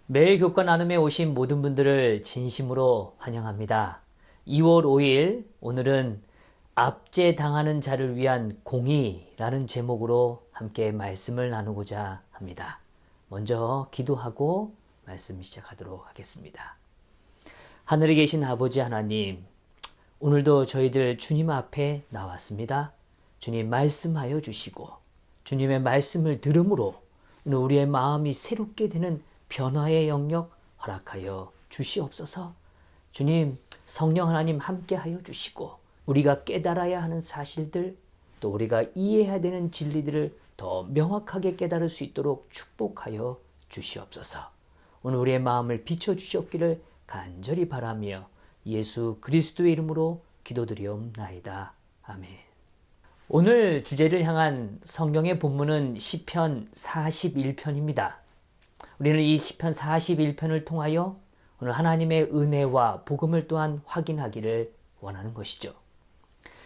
매일 교과 나눔에 오신 모든 분들을 진심으로 환영합니다. 2월 5일 오늘은 압제당하는 자를 위한 공의라는 제목으로 함께 말씀을 나누고자 합니다. 먼저 기도하고 말씀 시작하도록 하겠습니다. 하늘에 계신 아버지 하나님, 오늘도 저희들 주님 앞에 나왔습니다. 주님 말씀하여 주시고 주님의 말씀을 들음으로 오늘 우리의 마음이 새롭게 되는 변화의 영역 허락하여 주시옵소서. 주님, 성령 하나님 함께하여 주시고 우리가 깨달아야 하는 사실들, 또 우리가 이해해야 되는 진리들을 더 명확하게 깨달을 수 있도록 축복하여 주시옵소서. 오늘 우리의 마음을 비춰주셨기를 간절히 바라며 예수 그리스도의 이름으로 기도드리옵나이다. 아멘. 오늘 주제를 향한 성경의 본문은 시편 41편입니다. 우리는 이 시편 41편을 통하여 오늘 하나님의 은혜와 복음을 또한 확인하기를 원하는 것이죠.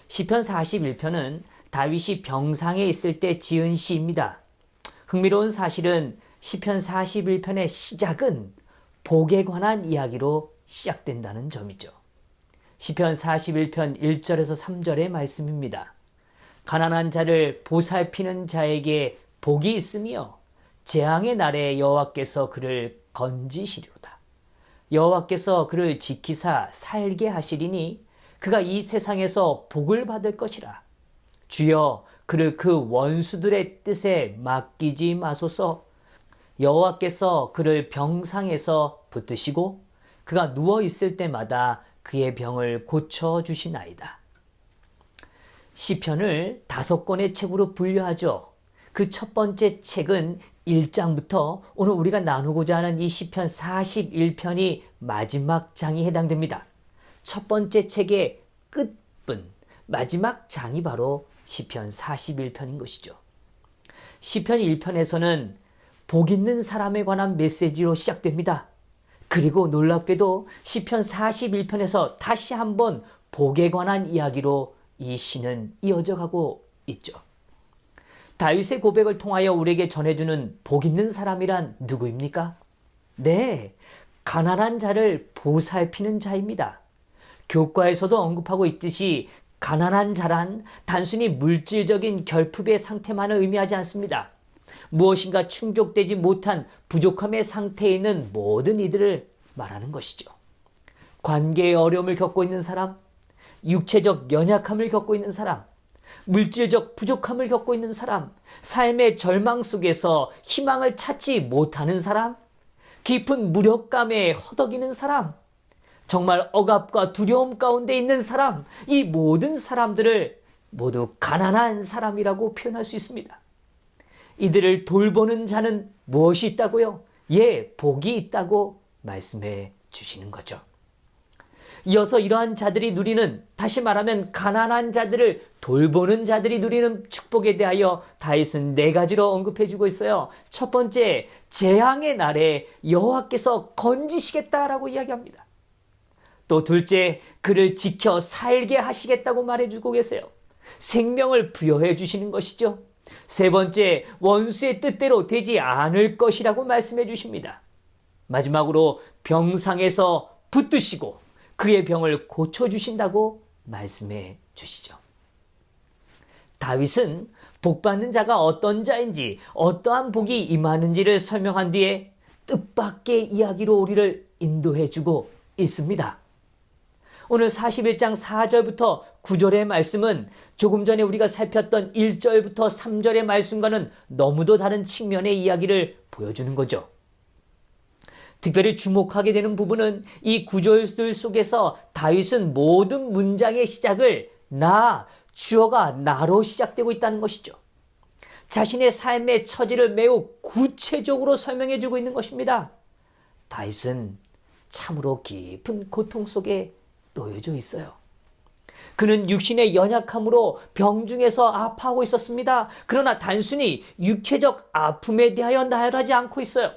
시편 41편은 다윗이 병상에 있을 때 지은 시입니다. 흥미로운 사실은 시편 41편의 시작은 복에 관한 이야기로 시작된다는 점이죠. 시편 41편 1절에서 3절의 말씀입니다. 가난한 자를 보살피는 자에게 복이 있으며 재앙의 날에 여호와께서 그를 건지시리로다. 여호와께서 그를 지키사 살게 하시리니 그가 이 세상에서 복을 받을 것이라. 주여 그를 그 원수들의 뜻에 맡기지 마소서. 여호와께서 그를 병상에서 붙드시고 그가 누워 있을 때마다 그의 병을 고쳐 주시나이다. 시편을 5권의 책으로 분류하죠. 그 첫 번째 책은 1장부터 오늘 우리가 나누고자 하는 이 시편 41편이 마지막 장이 해당됩니다. 첫 번째 책의 끝분, 마지막 장이 바로 시편 41편인 것이죠. 시편 1편에서는 복 있는 사람에 관한 메시지로 시작됩니다. 그리고 놀랍게도 시편 41편에서 다시 한번 복에 관한 이야기로 이 시는 이어져 가고 있죠. 다윗의 고백을 통하여 우리에게 전해주는 복 있는 사람이란 누구입니까? 네, 가난한 자를 보살피는 자입니다. 교과에서도 언급하고 있듯이 가난한 자란 단순히 물질적인 결핍의 상태만을 의미하지 않습니다. 무엇인가 충족되지 못한 부족함의 상태에 있는 모든 이들을 말하는 것이죠. 관계의 어려움을 겪고 있는 사람, 육체적 연약함을 겪고 있는 사람, 물질적 부족함을 겪고 있는 사람, 삶의 절망 속에서 희망을 찾지 못하는 사람, 깊은 무력감에 허덕이는 사람, 정말 억압과 두려움 가운데 있는 사람, 이 모든 사람들을 모두 가난한 사람이라고 표현할 수 있습니다. 이들을 돌보는 자는 무엇이 있다고요? 예, 복이 있다고 말씀해 주시는 거죠. 이어서 이러한 자들이 누리는, 다시 말하면 가난한 자들을 돌보는 자들이 누리는 축복에 대하여 다윗은 4가지로 언급해 주고 있어요. 첫 번째, 재앙의 날에 여호와께서 건지시겠다라고 이야기합니다. 또 둘째, 그를 지켜 살게 하시겠다고 말해주고 계세요. 생명을 부여해 주시는 것이죠. 세 번째, 원수의 뜻대로 되지 않을 것이라고 말씀해 주십니다. 마지막으로 병상에서 붙드시고 그의 병을 고쳐주신다고 말씀해 주시죠. 다윗은 복받는 자가 어떤 자인지, 어떠한 복이 임하는지를 설명한 뒤에 뜻밖의 이야기로 우리를 인도해 주고 있습니다. 오늘 41장 4절부터 9절의 말씀은 조금 전에 우리가 살폈던 1절부터 3절의 말씀과는 너무도 다른 측면의 이야기를 보여주는 거죠. 특별히 주목하게 되는 부분은 이 구절들 속에서 다윗은 모든 문장의 시작을 나, 주어가 나로 시작되고 있다는 것이죠. 자신의 삶의 처지를 매우 구체적으로 설명해 주고 있는 것입니다. 다윗은 참으로 깊은 고통 속에 놓여져 있어요. 그는 육신의 연약함으로 병중에서 아파하고 있었습니다. 그러나 단순히 육체적 아픔에 대하여 나열하지 않고 있어요.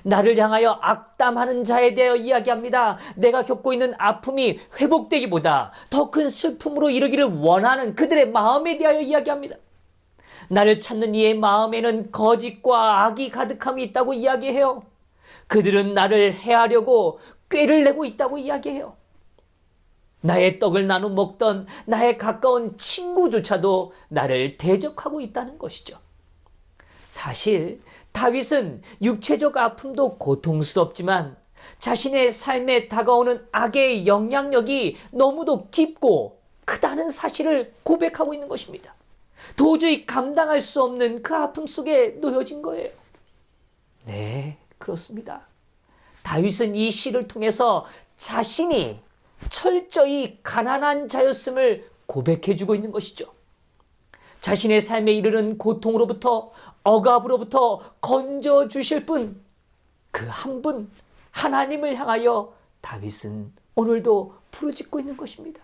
나를 향하여 악담하는 자에 대하여 이야기합니다. 내가 겪고 있는 아픔이 회복되기보다 더 큰 슬픔으로 이르기를 원하는 그들의 마음에 대하여 이야기합니다. 나를 찾는 이의 마음에는 거짓과 악이 가득함이 있다고 이야기해요. 그들은 나를 해하려고 꾀를 내고 있다고 이야기해요. 나의 떡을 나눠 먹던 나의 가까운 친구조차도 나를 대적하고 있다는 것이죠. 사실 다윗은 육체적 아픔도 고통스럽지만 자신의 삶에 다가오는 악의 영향력이 너무도 깊고 크다는 사실을 고백하고 있는 것입니다. 도저히 감당할 수 없는 그 아픔 속에 놓여진 거예요. 네, 그렇습니다. 다윗은 이 시를 통해서 자신이 철저히 가난한 자였음을 고백해주고 있는 것이죠. 자신의 삶에 이르는 고통으로부터, 억압으로부터 건져주실 분, 그 한 분, 하나님을 향하여 다윗은 오늘도 부르짖고 있는 것입니다.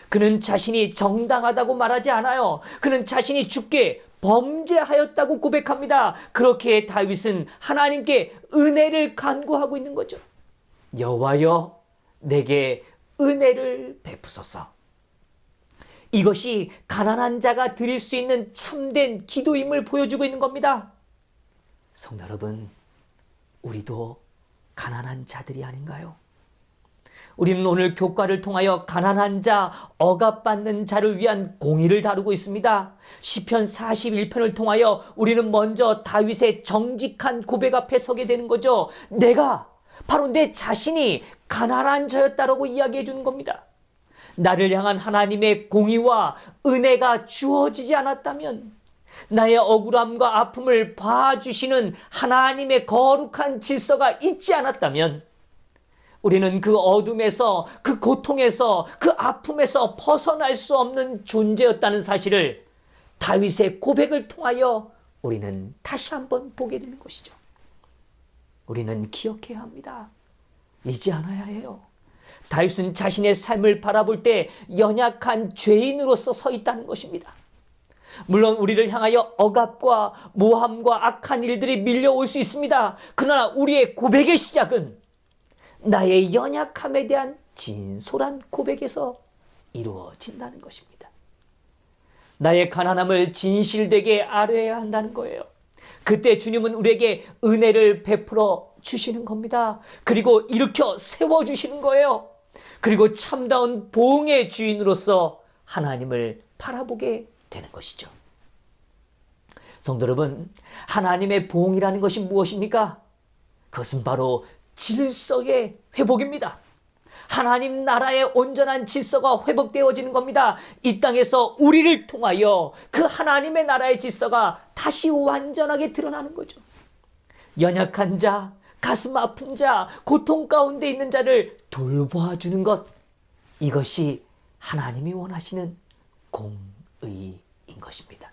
그는 자신이 정당하다고 말하지 않아요. 그는 자신이 주께 범죄하였다고 고백합니다. 그렇게 다윗은 하나님께 은혜를 간구하고 있는 거죠. 여호와여, 내게 은혜를 베푸소서. 이것이 가난한 자가 드릴 수 있는 참된 기도임을 보여주고 있는 겁니다. 성도 여러분, 우리도 가난한 자들이 아닌가요? 우리는 오늘 교과를 통하여 가난한 자, 억압받는 자를 위한 공의를 다루고 있습니다. 시편 41편을 통하여 우리는 먼저 다윗의 정직한 고백 앞에 서게 되는 거죠. 내가 바로 내 자신이 가난한 자였다라고 이야기해 주는 겁니다. 나를 향한 하나님의 공의와 은혜가 주어지지 않았다면, 나의 억울함과 아픔을 봐주시는 하나님의 거룩한 질서가 있지 않았다면, 우리는 그 어둠에서, 그 고통에서, 그 아픔에서 벗어날 수 없는 존재였다는 사실을 다윗의 고백을 통하여 우리는 다시 한번 보게 되는 것이죠. 우리는 기억해야 합니다. 잊지 않아야 해요. 다윗은 자신의 삶을 바라볼 때 연약한 죄인으로서 서 있다는 것입니다. 물론 우리를 향하여 억압과 모함과 악한 일들이 밀려올 수 있습니다. 그러나 우리의 고백의 시작은 나의 연약함에 대한 진솔한 고백에서 이루어진다는 것입니다. 나의 가난함을 진실되게 알아야 한다는 거예요. 그때 주님은 우리에게 은혜를 베풀어 주시는 겁니다. 그리고 일으켜 세워주시는 거예요. 그리고 참다운 보응의 주인으로서 하나님을 바라보게 되는 것이죠. 성도 여러분, 하나님의 보응이라는 것이 무엇입니까? 그것은 바로 질서의 회복입니다. 하나님 나라의 온전한 질서가 회복되어지는 겁니다. 이 땅에서 우리를 통하여 그 하나님의 나라의 질서가 다시 완전하게 드러나는 거죠. 연약한 자, 가슴 아픈 자, 고통 가운데 있는 자를 돌봐주는 것, 이것이 하나님이 원하시는 공의인 것입니다.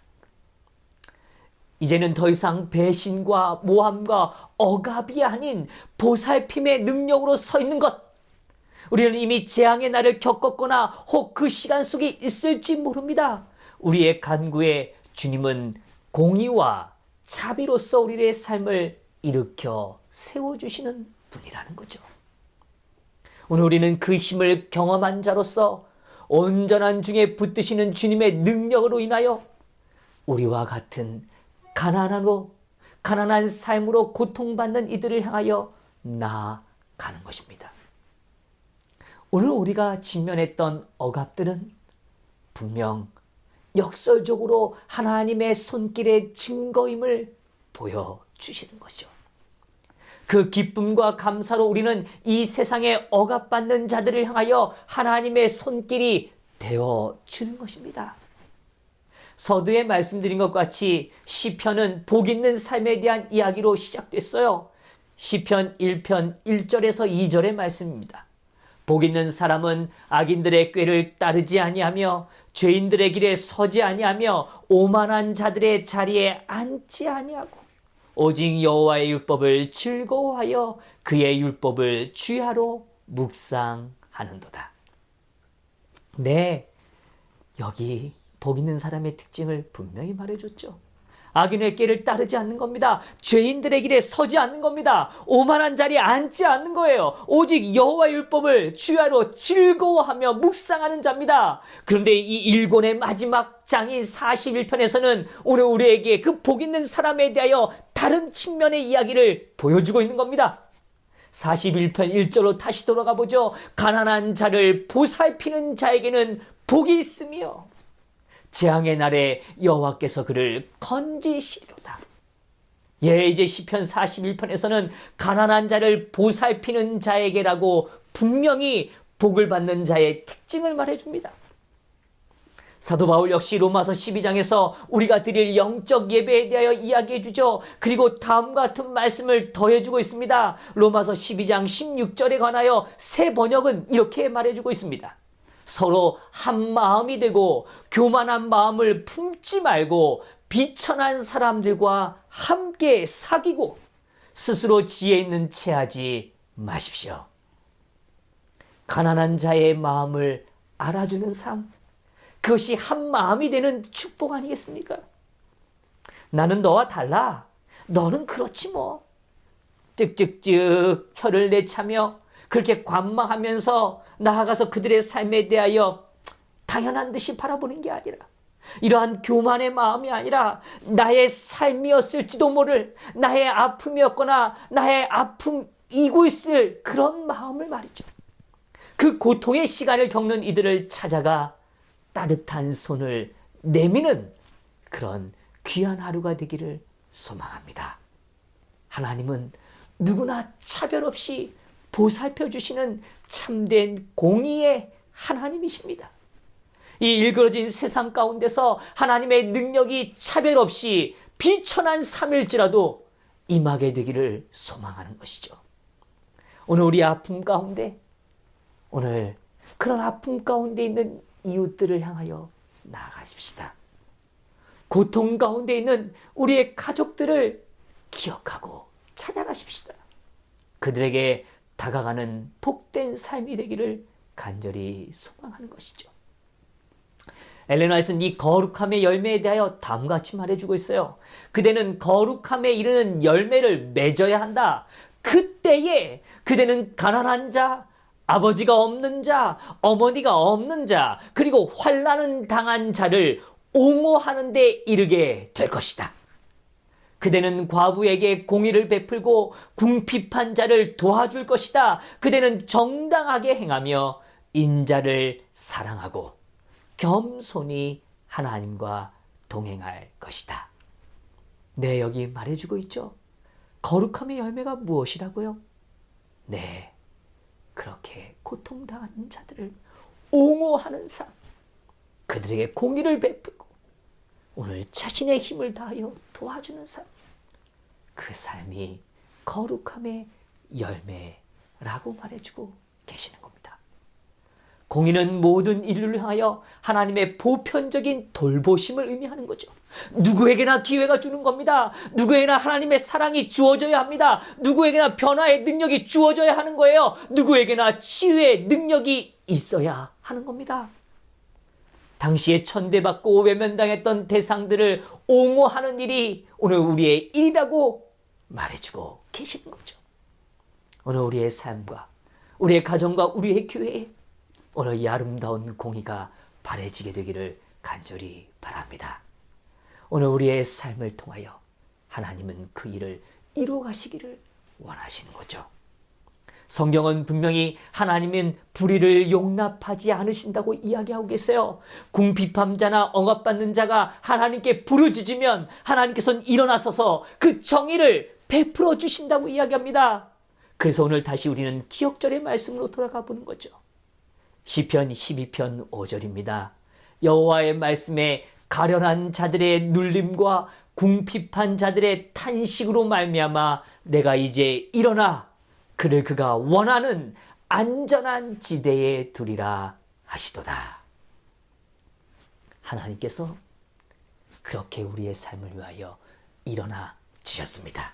이제는 더 이상 배신과 모함과 억압이 아닌 보살핌의 능력으로 서 있는 것, 우리는 이미 재앙의 날을 겪었거나 혹 그 시간 속에 있을지 모릅니다. 우리의 간구에 주님은 공의와 자비로서 우리의 삶을 일으켜 세워주시는 분이라는 거죠. 오늘 우리는 그 힘을 경험한 자로서 온전한 중에 붙드시는 주님의 능력으로 인하여 우리와 같은 가난한 삶으로 고통받는 이들을 향하여 나아가는 것입니다. 오늘 우리가 직면했던 억압들은 분명 역설적으로 하나님의 손길의 증거임을 보여주시는 거죠. 그 기쁨과 감사로 우리는 이 세상에 억압받는 자들을 향하여 하나님의 손길이 되어주는 것입니다. 서두에 말씀드린 것 같이 시편은 복 있는 삶에 대한 이야기로 시작됐어요. 시편 1편 1절에서 2절의 말씀입니다. 복 있는 사람은 악인들의 꾀를 따르지 아니하며 죄인들의 길에 서지 아니하며 오만한 자들의 자리에 앉지 아니하고 오직 여호와의 율법을 즐거워하여 그의 율법을 주야로 묵상하는도다. 네, 여기 복 있는 사람의 특징을 분명히 말해줬죠. 악인의 길을 따르지 않는 겁니다. 죄인들의 길에 서지 않는 겁니다. 오만한 자리에 앉지 않는 거예요. 오직 여호와의 율법을 주야로 즐거워하며 묵상하는 자입니다. 그런데 이 일권의 마지막 장인 41편에서는 오늘 우리에게 그 복 있는 사람에 대하여 다른 측면의 이야기를 보여주고 있는 겁니다. 41편 1절로 다시 돌아가 보죠. 가난한 자를 보살피는 자에게는 복이 있으며 재앙의 날에 여호와께서 그를 건지시리로다. 예, 이제 시편 41편에서는 가난한 자를 보살피는 자에게라고 분명히 복을 받는 자의 특징을 말해줍니다. 사도 바울 역시 로마서 12장에서 우리가 드릴 영적 예배에 대하여 이야기해 주죠. 그리고 다음과 같은 말씀을 더해주고 있습니다. 로마서 12장 16절에 관하여 새 번역은 이렇게 말해주고 있습니다. 서로 한 마음이 되고 교만한 마음을 품지 말고 비천한 사람들과 함께 사귀고 스스로 지혜 있는 채 하지 마십시오. 가난한 자의 마음을 알아주는 삶, 그것이 한 마음이 되는 축복 아니겠습니까? 나는 너와 달라. 너는 그렇지 뭐. 쯧쯧쯧 혀를 내차며 그렇게 관망하면서 나아가서 그들의 삶에 대하여 당연한 듯이 바라보는 게 아니라, 이러한 교만의 마음이 아니라 나의 삶이었을지도 모를 나의 아픔이었거나 나의 아픔이고 있을 그런 마음을 말이죠. 그 고통의 시간을 겪는 이들을 찾아가 따뜻한 손을 내미는 그런 귀한 하루가 되기를 소망합니다. 하나님은 누구나 차별 없이 보살펴 주시는 참된 공의의 하나님이십니다. 이 일그러진 세상 가운데서 하나님의 능력이 차별 없이 비천한 삶일지라도 임하게 되기를 소망하는 것이죠. 오늘 우리 아픔 가운데, 오늘 그런 아픔 가운데 있는 이웃들을 향하여 나아가십시다. 고통 가운데 있는 우리의 가족들을 기억하고 찾아가십시다. 그들에게 다가가는 복된 삶이 되기를 간절히 소망하는 것이죠. 엘렌 화이트는 이 거룩함의 열매에 대하여 다음과 같이 말해주고 있어요. 그대는 거룩함에 이르는 열매를 맺어야 한다. 그때에 그대는 가난한 자, 아버지가 없는 자, 어머니가 없는 자, 그리고 환난을 당한 자를 옹호하는 데 이르게 될 것이다. 그대는 과부에게 공의를 베풀고 궁핍한 자를 도와줄 것이다. 그대는 정당하게 행하며 인자를 사랑하고 겸손히 하나님과 동행할 것이다. 네, 여기 말해주고 있죠. 거룩함의 열매가 무엇이라고요? 네, 그렇게 고통당하는 자들을 옹호하는 삶, 그들에게 공의를 베풀고 오늘 자신의 힘을 다하여 도와주는 삶, 그 삶이 거룩함의 열매라고 말해주고 계시는 겁니다. 공의는 모든 인류를 향하여 하나님의 보편적인 돌보심을 의미하는 거죠. 누구에게나 기회가 주는 겁니다. 누구에게나 하나님의 사랑이 주어져야 합니다. 누구에게나 변화의 능력이 주어져야 하는 거예요. 누구에게나 치유의 능력이 있어야 하는 겁니다. 당시에 천대받고 외면당했던 대상들을 옹호하는 일이 오늘 우리의 일이라고 말해주고 계시는 거죠. 오늘 우리의 삶과 우리의 가정과 우리의 교회에 오늘 이 아름다운 공의가 바래지게 되기를 간절히 바랍니다. 오늘 우리의 삶을 통하여 하나님은 그 일을 이루어가시기를 원하시는 거죠. 성경은 분명히 하나님은 불의를 용납하지 않으신다고 이야기하고 계세요. 궁핍함자나 억압받는 자가 하나님께 부르짖으면 하나님께서는 일어나서서 그 정의를 베풀어 주신다고 이야기합니다. 그래서 오늘 다시 우리는 기억절의 말씀으로 돌아가 보는 거죠. 시편 12편 5절입니다. 여호와의 말씀에 가련한 자들의 눌림과 궁핍한 자들의 탄식으로 말미암아 내가 이제 일어나 그를 그가 원하는 안전한 지대에 두리라 하시도다. 하나님께서 그렇게 우리의 삶을 위하여 일어나 주셨습니다.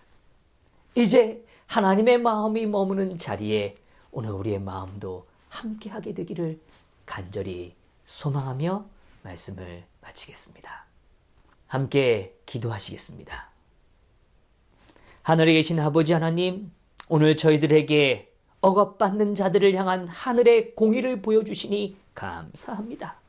이제 하나님의 마음이 머무는 자리에 오늘 우리의 마음도 함께하게 되기를 간절히 소망하며 말씀을 마치겠습니다. 함께 기도하시겠습니다. 하늘에 계신 아버지 하나님, 오늘 저희들에게 억압받는 자들을 향한 하늘의 공의를 보여주시니 감사합니다.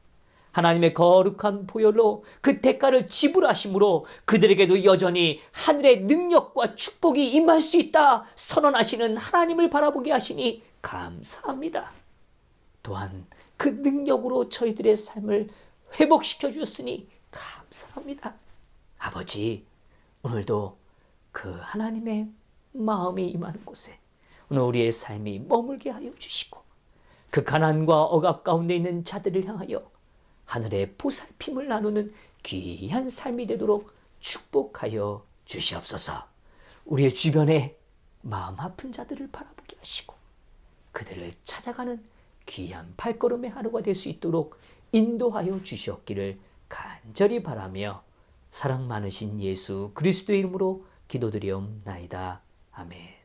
하나님의 거룩한 보혈로 그 대가를 지불하심으로 그들에게도 여전히 하늘의 능력과 축복이 임할 수 있다 선언하시는 하나님을 바라보게 하시니 감사합니다. 또한 그 능력으로 저희들의 삶을 회복시켜 주셨으니 감사합니다. 아버지, 오늘도 그 하나님의 마음이 임하는 곳에 오늘 우리의 삶이 머물게 하여 주시고 그 가난과 억압 가운데 있는 자들을 향하여 하늘의 보살핌을 나누는 귀한 삶이 되도록 축복하여 주시옵소서. 우리의 주변에 마음 아픈 자들을 바라보게 하시고 그들을 찾아가는 귀한 발걸음의 하루가 될 수 있도록 인도하여 주시옵기를 간절히 바라며 사랑 많으신 예수 그리스도의 이름으로 기도드리옵나이다. 아멘.